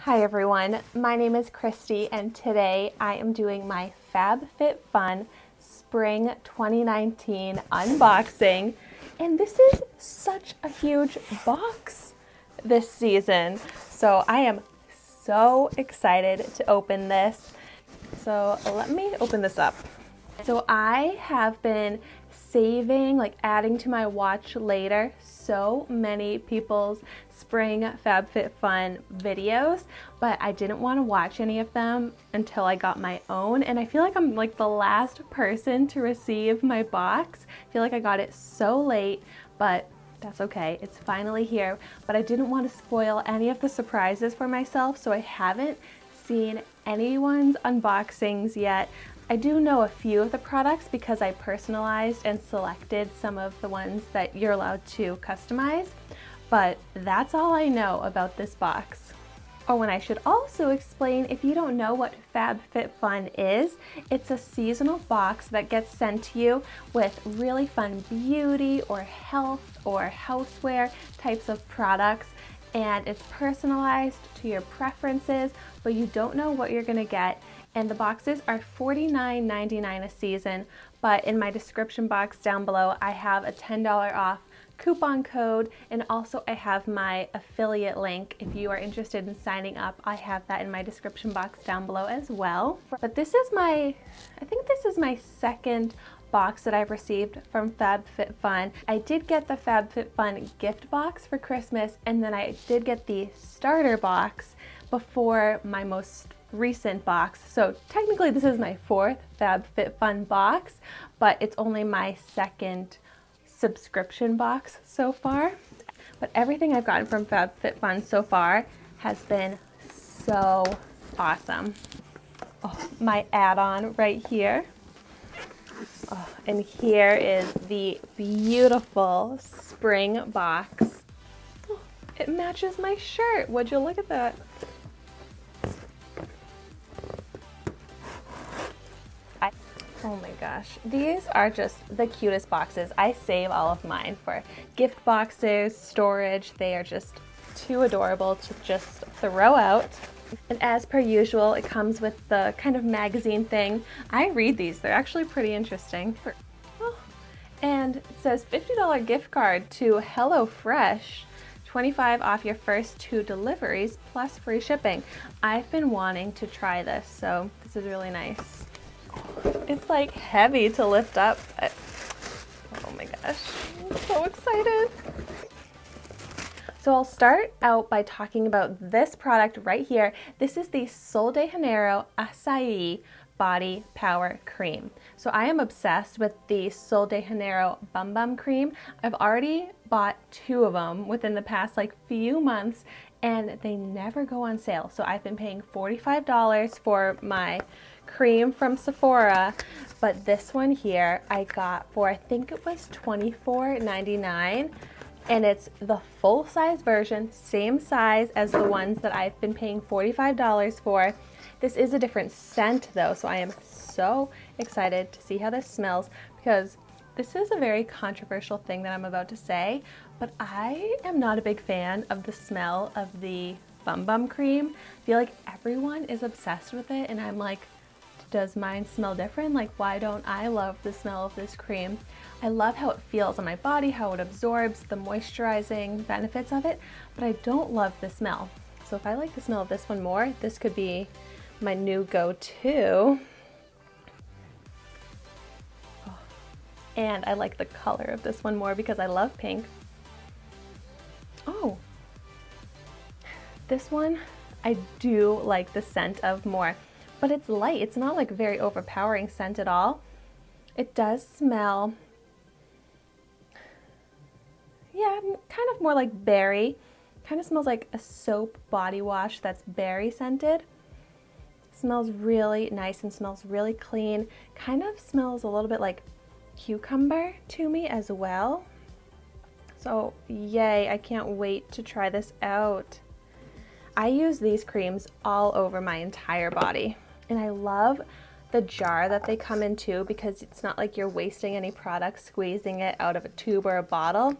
Hi everyone, my name is Christy and today I am doing my FabFitFun Spring 2019 unboxing, and this is such a huge box this season. So I am so excited to open this. So let me open this up. So I have been saving, adding to my watch later, so many people's spring FabFitFun videos, but I didn't want to watch any of them until I got my own, and I feel like I'm like the last person to receive my box. I feel like I got it so late, but that's okay. It's finally here, but I didn't want to spoil any of the surprises for myself, so I haven't seen anyone's unboxings yet. I do know a few of the products because I personalized and selected some of the ones that you're allowed to customize, but that's all I know about this box. Oh, and I should also explain, if you don't know what FabFitFun is, it's a seasonal box that gets sent to you with really fun beauty or health or houseware types of products, and it's personalized to your preferences, but you don't know what you're gonna get. And the boxes are $49.99 a season, but in my description box down below, I have a $10 off coupon code, and also I have my affiliate link. If you are interested in signing up, I have that in my description box down below as well. But this is I think this is my second box that I've received from FabFitFun. I did get the FabFitFun gift box for Christmas, and then I did get the starter box before my most recent box. So technically this is my fourth FabFitFun box, but it's only my second subscription box so far. But everything I've gotten from FabFitFun so far has been so awesome. Oh, my add-on right here. Oh, and here is the beautiful spring box. Oh, it matches my shirt. Would you look at that? Oh my gosh, these are just the cutest boxes. I save all of mine for gift boxes, storage. They are just too adorable to just throw out. And as per usual, it comes with the kind of magazine thing. I read these, they're actually pretty interesting. Oh, and it says $50 gift card to HelloFresh, 25 off your first 2 deliveries plus free shipping. I've been wanting to try this, so this is really nice. It's like heavy to lift up, but oh my gosh, I'm so excited. So I'll start out by talking about this product right here. This is the Sol de Janeiro Acai Body Power Cream. So I am obsessed with the Sol de Janeiro Bum Bum Cream. I've already bought 2 of them within the past few months, and they never go on sale. So I've been paying $45 for my cream from Sephora, but this one here I got for, I think it was $24.99, and it's the full-size version, same size as the ones that I've been paying $45 for. This is a different scent though, so I am so excited to see how this smells, because this is a very controversial thing that I'm about to say, but I am not a big fan of the smell of the Bum Bum cream. I feel like everyone is obsessed with it, and I'm like, does mine smell different? Why don't I love the smell of this cream? I love how it feels on my body, how it absorbs the moisturizing benefits of it, but I don't love the smell. So if I like the smell of this one more, this could be my new go-to. Oh. And I like the color of this one more because I love pink. Oh, this one I do like the scent of more. But it's light. It's not very overpowering scent at all. It does smell, yeah, kind of more like berry. Kind of smells like a soap body wash that's berry scented. Smells really nice and smells really clean. Kind of smells a little bit like cucumber to me as well. So yay, I can't wait to try this out. I use these creams all over my entire body. And I love the jar that they come in too, because it's not like you're wasting any product squeezing it out of a tube or a bottle.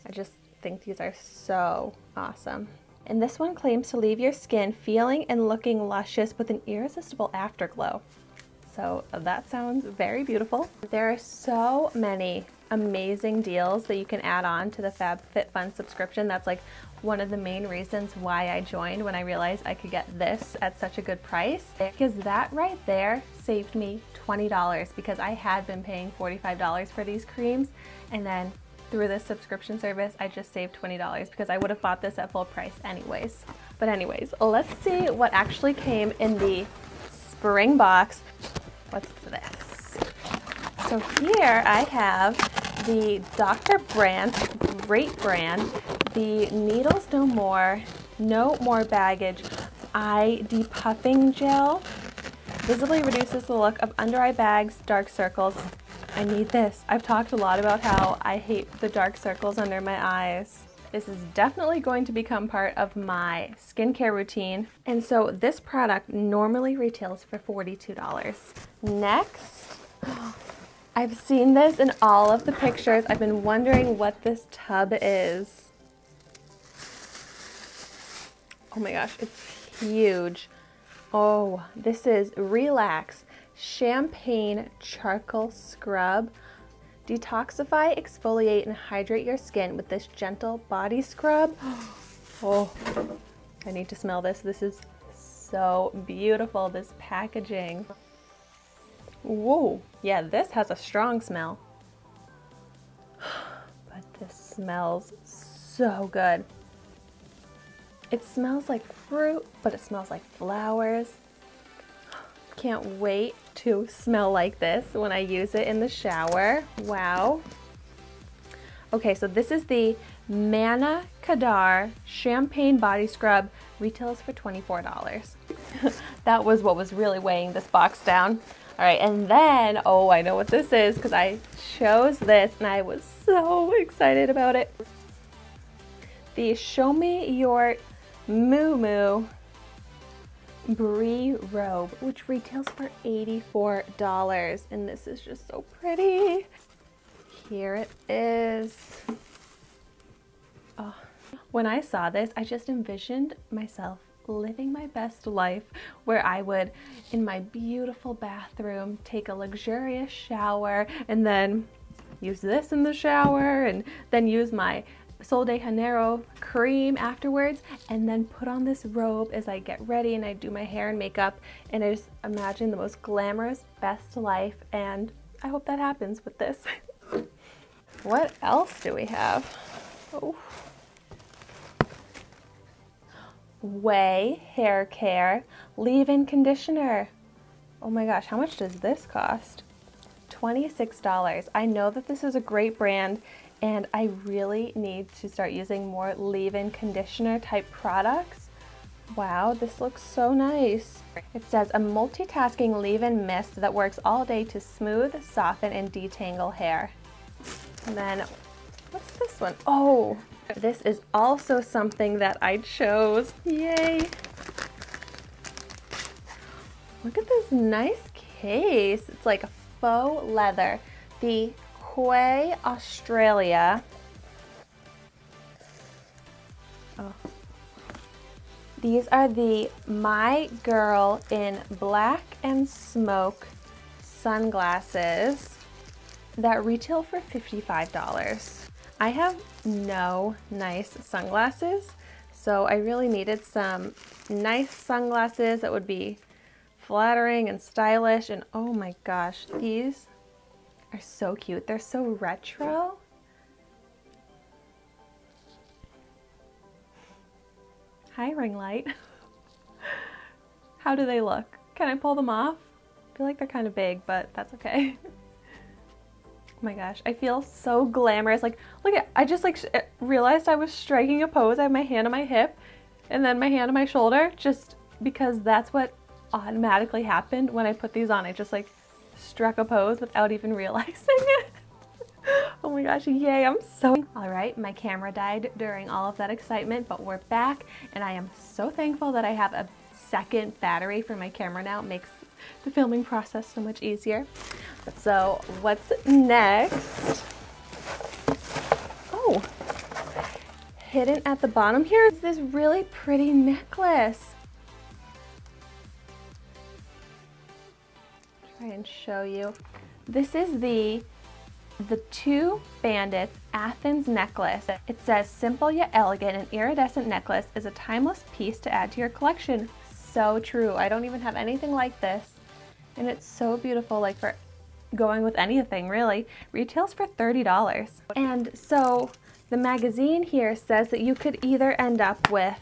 I just think these are so awesome. And this one claims to leave your skin feeling and looking luscious with an irresistible afterglow. So that sounds very beautiful. There are so many amazing deals that you can add on to the FabFitFun subscription. That's like one of the main reasons why I joined, when I realized I could get this at such a good price. Because that right there saved me $20, because I had been paying $45 for these creams, and then through this subscription service I just saved $20 because I would have bought this at full price anyways. But anyways, let's see what actually came in the spring box. What's this? So here I have the Dr. Brandt, great brand, the Needles No More, No More Baggage Eye Depuffing Gel. Visibly reduces the look of under eye bags, dark circles. I need this. I've talked a lot about how I hate the dark circles under my eyes. This is definitely going to become part of my skincare routine. And so this product normally retails for $42. Next, I've seen this in all of the pictures. I've been wondering what this tub is. Oh my gosh, it's huge. Oh, this is Relax Champagne Charcoal Scrub. Detoxify, exfoliate, and hydrate your skin with this gentle body scrub. Oh, I need to smell this. This is so beautiful, this packaging. Whoa, yeah, this has a strong smell. But this smells so good. It smells like fruit, but it smells like flowers. Can't wait to smell like this when I use it in the shower. Wow. Okay, so this is the Manna Kadar Champagne Body Scrub. Retails for $24. That was what was really weighing this box down. All right, and then, oh, I know what this is because I chose this and I was so excited about it. The Show Me Your Moo Moo Brie robe, which retails for $84, and this is just so pretty. Here it is. Oh. When I saw this, I just envisioned myself living my best life, where I would, in my beautiful bathroom, take a luxurious shower and then use this in the shower, and then use my Sol de Janeiro cream afterwards, and then put on this robe as I get ready and I do my hair and makeup, and I just imagine the most glamorous, best life, and I hope that happens with this. What else do we have? Oh. Way Hair Care Leave-In Conditioner. Oh my gosh, how much does this cost? $26. I know that this is a great brand, and I really need to start using more leave-in conditioner type products. Wow, this looks so nice. It says a multitasking leave-in mist that works all day to smooth, soften, and detangle hair. And then, what's this one? Oh, this is also something that I chose. Yay. Look at this nice case. It's like a faux leather. The Quay Australia. Oh. These are the My Girl in Black and Smoke sunglasses that retail for $55. I have no nice sunglasses, so I really needed some nice sunglasses that would be flattering and stylish, and oh my gosh, these are so cute. They're so retro. Hi, ring light. How do they look? Can I pull them off? I feel like they're kind of big, but that's okay. Oh my gosh, I feel so glamorous. Like, look at, I just realized I was striking a pose. I have my hand on my hip and then my hand on my shoulder, just because that's what automatically happened when I put these on. I just struck a pose without even realizing it. Oh my gosh, yay, I'm so... All right, my camera died during all of that excitement, but we're back, and I am so thankful that I have a second battery for my camera now. It makes the filming process so much easier. So what's next? Oh, hidden at the bottom here is this really pretty necklace. Try and show you. This is the Two Bandits Athens necklace. It says, simple yet elegant, an iridescent necklace is a timeless piece to add to your collection. So true. I don't even have anything like this. And it's so beautiful, like for going with anything really. Retails for $30. And so the magazine here says that you could either end up with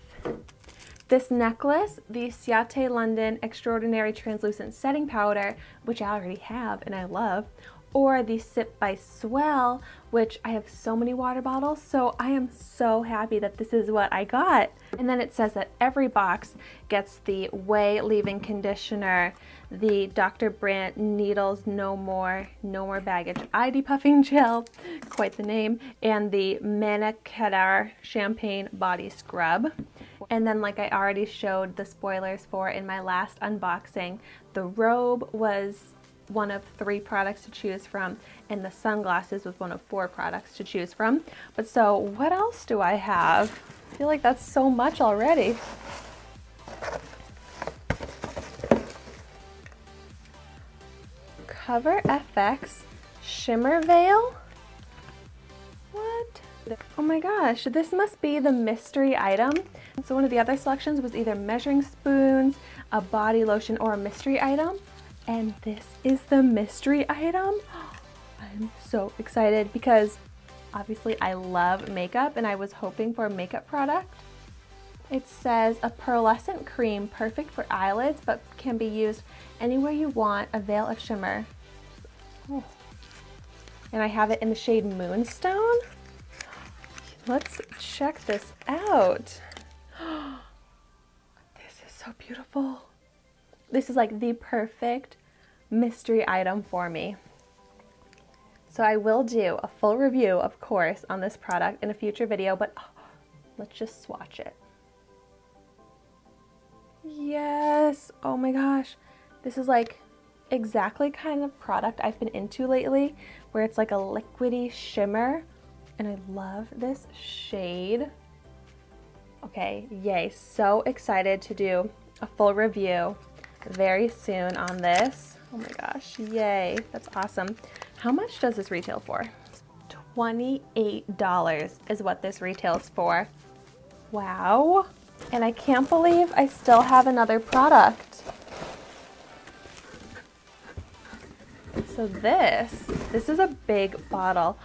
this necklace, the Ciate London Extraordinary Translucent Setting Powder, which I already have and I love, or the Sip by Swell, which I have so many water bottles, so I am so happy that this is what I got. And then it says that every box gets the Way Leave-In Conditioner, the Dr. Brandt Needles No More Baggage Eye Depuffing Gel, quite the name, and the Manicadar Champagne Body Scrub. And then, like I already showed the spoilers for in my last unboxing, the robe was one of 3 products to choose from, and the sunglasses was one of 4 products to choose from. But so what else do I have? I feel like that's so much already. Cover FX Shimmer Veil? What? Oh my gosh, this must be the mystery item. So one of the other selections was either measuring spoons, a body lotion, or a mystery item. And this is the mystery item. I'm so excited because obviously I love makeup and I was hoping for a makeup product. It says a pearlescent cream perfect for eyelids but can be used anywhere you want, a veil of shimmer. Oh. And I have it in the shade Moonstone. Let's check this out. This is so beautiful. This is like the perfect mystery item for me. So I will do a full review, of course, on this product in a future video, but let's just swatch it. Yes, oh my gosh. This is like exactly kind of product I've been into lately, where it's like a liquidy shimmer, and I love this shade. Okay, yay, so excited to do a full review very soon on this. Oh my gosh, yay, that's awesome. How much does this retail for? $28 is what this retails for. Wow. And I can't believe I still have another product. So this is a big bottle.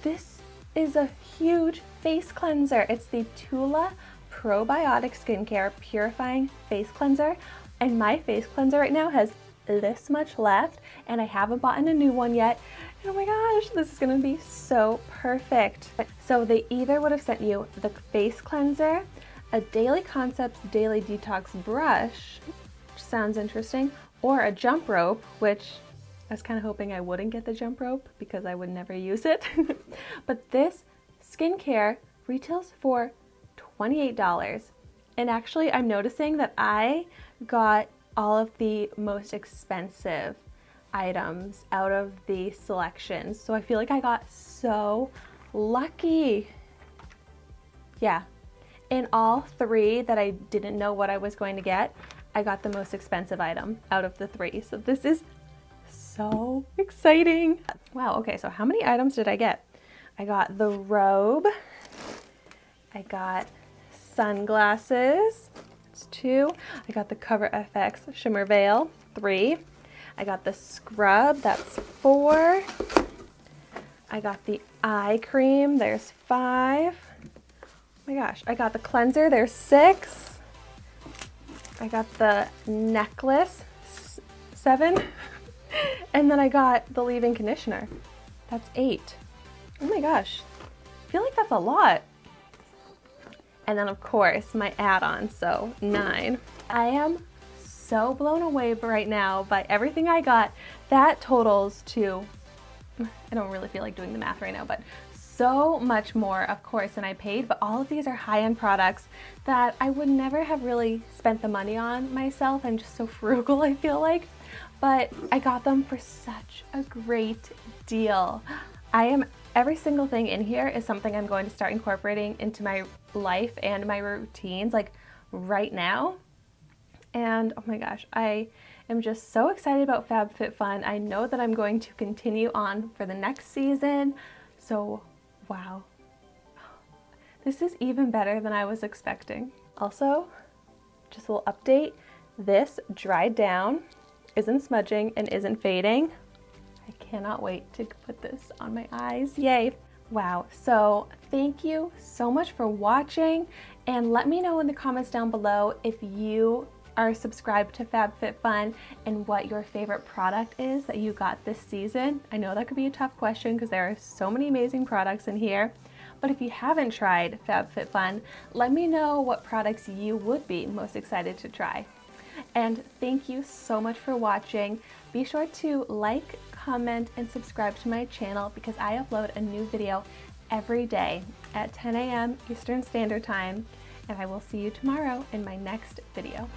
This is a huge face cleanser. It's the Tula Probiotic Skincare Purifying Face Cleanser. And my face cleanser right now has this much left, and I haven't bought a new one yet. And oh my gosh, this is gonna be so perfect. So they either would have sent you the face cleanser, a Daily Concepts Daily Detox brush, which sounds interesting, or a jump rope, which I was kind of hoping I wouldn't get the jump rope because I would never use it. But this skincare retails for $28. And actually, I'm noticing that I got all of the most expensive items out of the selections. So I feel like I got so lucky. Yeah, in all 3 that I didn't know what I was going to get, I got the most expensive item out of the 3. So this is so exciting. Wow, okay, so how many items did I get? I got the robe, I got sunglasses, that's 2. I got the Cover FX Shimmer Veil, 3. I got the scrub, that's 4. I got the eye cream, there's 5. Oh my gosh, I got the cleanser, there's 6. I got the necklace, 7. And then I got the leave-in conditioner, that's 8. Oh my gosh, I feel like that's a lot. And then of course my add-on, so 9. I am so blown away right now by everything I got. That totals to, I don't really feel like doing the math right now, but so much more, of course, than I paid. But all of these are high-end products that I would never have really spent the money on myself. I'm just so frugal, I feel like. But I got them for such a great deal. I am Every single thing in here is something I'm going to start incorporating into my life and my routines like right now. And oh my gosh, I am just so excited about FabFitFun. I know that I'm going to continue on for the next season. So wow, this is even better than I was expecting. Also, just a little update. This dried down, isn't smudging, and isn't fading. I cannot wait to put this on my eyes. Yay. Wow. So thank you so much for watching, and let me know in the comments down below if you are subscribed to FabFitFun and what your favorite product is that you got this season. I know that could be a tough question because there are so many amazing products in here. But if you haven't tried FabFitFun, let me know what products you would be most excited to try. And thank you so much for watching. Be sure to like, comment, and subscribe to my channel because I upload a new video every day at 10 a.m. Eastern Standard Time. And I will see you tomorrow in my next video.